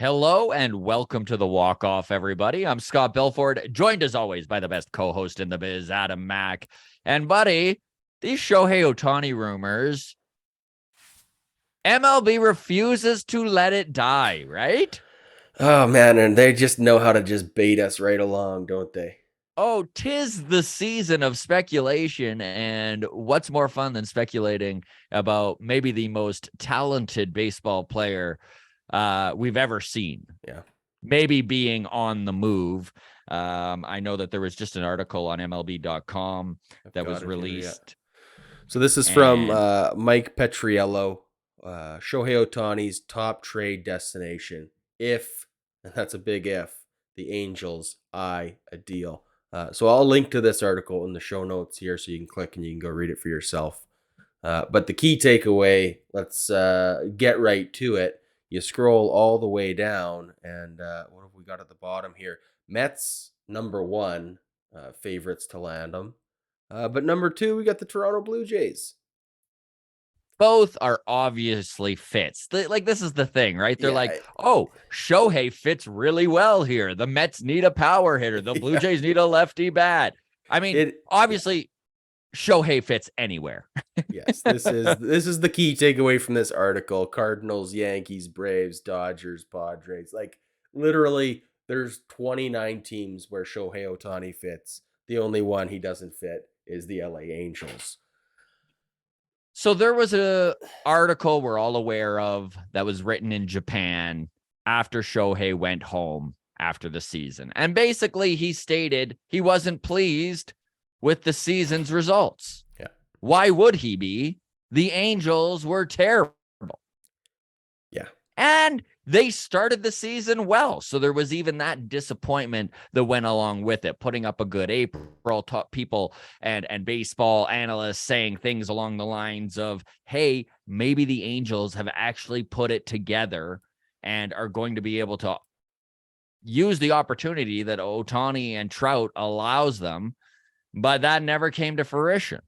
Hello and welcome to the Walk Off, everybody. I'm Scott Belford, joined as always by the best co-host in the biz, Adam Mack. And buddy, these Shohei Ohtani rumors, MLB refuses to let it die, right? Oh man, and they just know how to just bait us right along, don't they? Oh, 'tis the season of speculation, and what's more fun than speculating about maybe the most talented baseball player we've ever seen? Yeah. Maybe being on the move. I know that there was just an article on MLB.com I've that got was it here, yeah. released, So this is from and Mike Petriello, Shohei Ohtani's top trade destination. If, and that's a big if, the Angels eye a deal. So I'll link to this article in the show notes here so you can click and you can go read it for yourself. But the key takeaway, let's get right to it. You scroll all the way down, and what have we got at the bottom here? Mets, number one, favorites to land them. But number two, we got the Toronto Blue Jays. both are obviously fits. This is the thing, right? They're Yeah, like, oh, Shohei fits really well here. The Mets need a power hitter. The Blue yeah. Jays need a lefty bat. I mean, Yeah. obviously, Shohei fits anywhere. Yes, this is the key takeaway from this article. Cardinals, Yankees, Braves, Dodgers, Padres. Like literally there's 29 teams where Shohei Ohtani fits. The only one he doesn't fit is the LA Angels. So there was a article we're all aware of that was written in Japan after Shohei went home after the season. And basically he stated he wasn't pleased with the season's results. Yeah. Why would he be? The Angels were terrible. Yeah. And they started the season well. So there was even that disappointment that went along with it, putting up a good April, people and baseball analysts saying things along the lines of, hey, maybe the Angels have actually put it together and are going to be able to use the opportunity that Ohtani and Trout allows them. But that never came to fruition.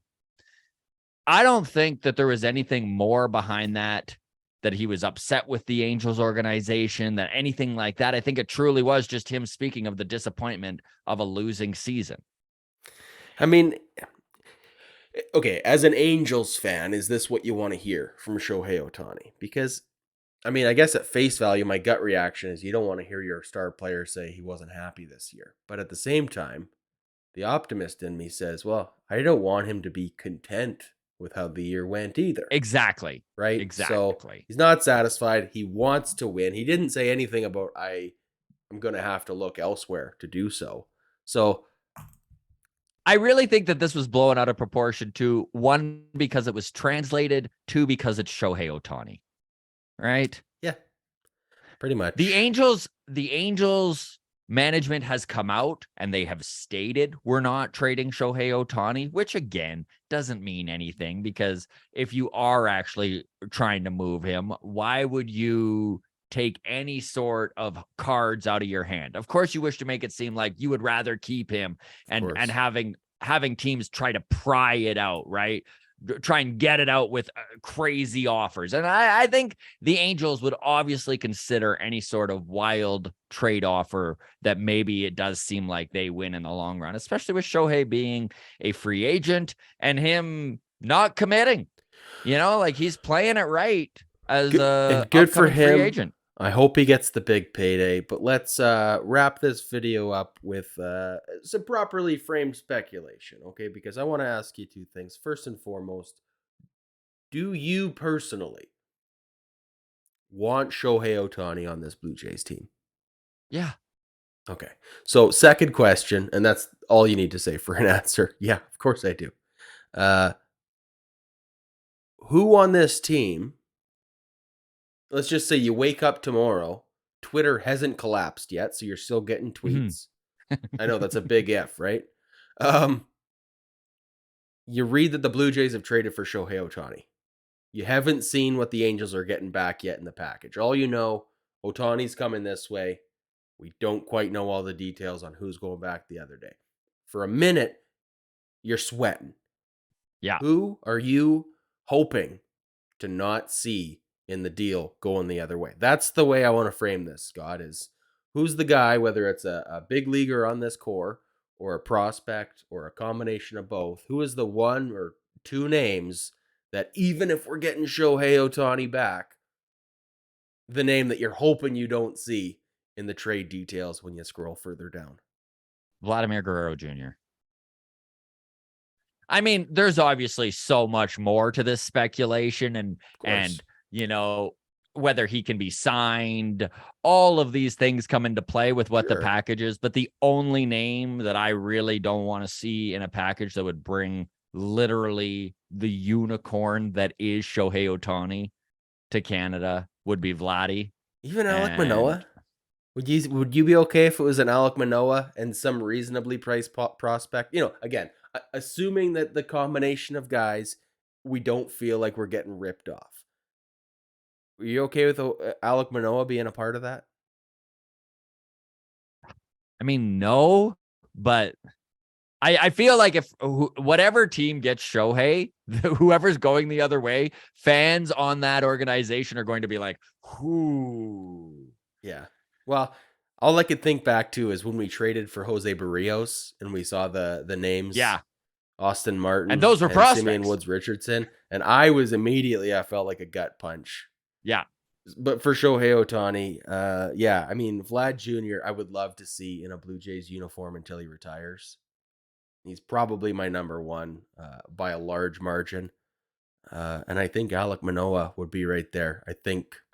I don't think that there was anything more behind that he was upset with the Angels organization, that anything like that. I think it truly was just him speaking of the disappointment of a losing season. I mean, okay, as an Angels fan, is this what you want to hear from Shohei Ohtani? Because I mean, I guess at face value, my gut reaction is you don't want to hear your star player say he wasn't happy this year. But at the same time, the optimist in me says, well, I don't want him to be content with how the year went either. Exactly. Right? So Exactly. he's not satisfied. He wants to win. He didn't say anything about I'm going to have to look elsewhere to do so. So I really think that this was blown out of proportion to one, because it was translated, two, because it's Shohei Ohtani, right? yeah, pretty The much. Angels management has come out and they have stated we're not trading Shohei Ohtani, which again doesn't mean anything, because if you are actually trying to move him, why would you take any sort of cards out of your hand? Of course, you wish to make it seem like you would rather keep him Of and course. having teams try to pry it out, right? Try and get it out with crazy offers. And I think the Angels would obviously consider any sort of wild trade offer that maybe it does seem like they win in the long run, especially with Shohei being a free agent and him not committing. Like he's playing it right as Good a and good for upcoming free him. agent. I hope he gets the big payday. But let's wrap this video up with some properly framed speculation, okay? Because I want to ask you two things. First and foremost, do you personally want Shohei Ohtani on this Blue Jays team? Yeah. Okay. So, second question, and that's all you need to say for an answer. Yeah, of course I do. Uh, who on this team, let's just say you wake up tomorrow, Twitter hasn't collapsed yet, so you're still getting Mhm. tweets. I know that's a big F, right? Um, you read that the Blue Jays have traded for Shohei Ohtani. You haven't seen what the Angels are getting back yet in the package. All you know, Ohtani's coming this way. We don't quite know all the details on who's going back the other day. For a minute, you're sweating. Yeah. Who are you hoping to not see in the deal going the other way. That's the way I want to frame this, Scott, is who's the guy, whether it's a big leaguer on this core or a prospect or a combination of both, who is the one or two names that even if we're getting Shohei Ohtani back, the name that you're hoping you don't see in the trade details when you scroll further down? Vladimir Guerrero Jr. I mean, there's obviously so much more to this speculation and whether he can be signed, all of these things come into play with what the package is. But the only name that I really don't want to see in a package that would bring literally the unicorn that is Shohei Ohtani to Canada would be Vladdy. Even Alek Manoah? Would you be okay if it was an Alek Manoah and some reasonably priced prospect? Again, assuming that the combination of guys, we don't feel like we're getting ripped off. Are you okay with Alek Manoah being a part of that? I mean, no, but I feel like if whatever team gets Shohei, whoever's going the other way, fans on that organization are going to be like, whoo. Yeah. Well, all I could think back to is when we traded for Jose Barrios and we saw the names. Yeah. Austin Martin. And those were prospects. Simeon Woods Richardson. And I felt like a gut punch. Yeah. But for Shohei Ohtani, I mean, Vlad Jr., I would love to see in a Blue Jays uniform until he retires. He's probably my number one by a large margin. And I think Alek Manoah would be right there. I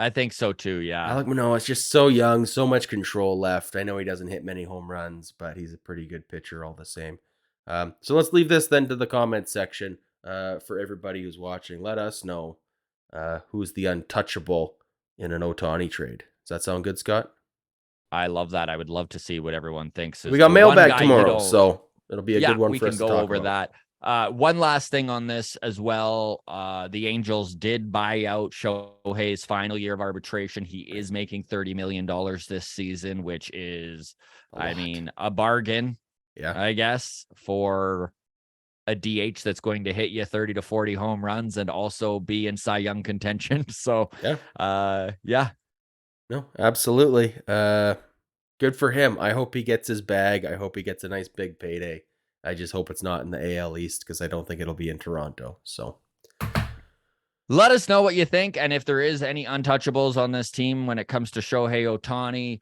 think so too, yeah. Alek Manoah is just so young, so much control left. I know he doesn't hit many home runs, but he's a pretty good pitcher all the same. So let's leave this then to the comment section for everybody who's watching. Let us know who's the untouchable in an Ohtani trade. Does that sound good, Scott? I love that. I would love to see what everyone thinks. We got mailbag tomorrow, so it'll be a good one for us to talk about. We can go over that. One last thing on this as well. The Angels did buy out Shohei's final year of arbitration. He is making $30 million this season, which is, a bargain. Yeah, I guess, for a DH that's going to hit you 30 to 40 home runs and also be in Cy Young contention. So, yeah. No, absolutely. Good for him. I hope he gets his bag. I hope he gets a nice big payday. I just hope it's not in the AL East because I don't think it'll be in Toronto. So let us know what you think. And if there is any untouchables on this team when it comes to Shohei Ohtani,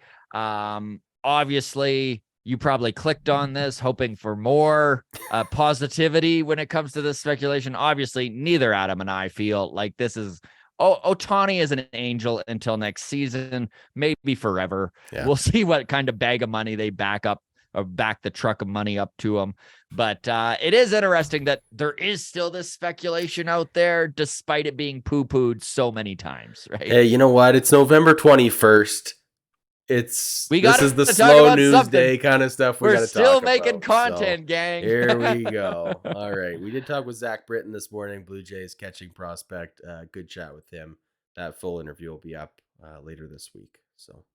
obviously you probably clicked on this hoping for more positivity when it comes to this speculation. Obviously, neither Adam and I feel like this is Ohtani is an angel until next season, maybe forever. Yeah. We'll see what kind of bag of money they back the truck of money up to him. But it is interesting that there is still this speculation out there, despite it being poo-pooed so many times, right? Hey, you know what? It's November 21st. This is the slow news day kind of stuff. We're still making content, gang. Here we go. All right. We did talk with Zach Britton this morning, Blue Jays catching prospect. Good chat with him. That full interview will be up later this week. So,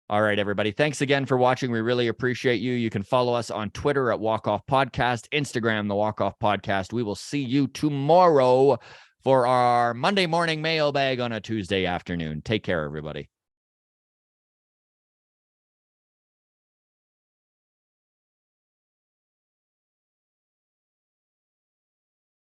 all right, everybody. Thanks again for watching. We really appreciate you. You can follow us on Twitter at Walk Off Podcast, Instagram, the Walk Off Podcast. We will see you tomorrow for our Monday morning mailbag on a Tuesday afternoon. Take care, everybody.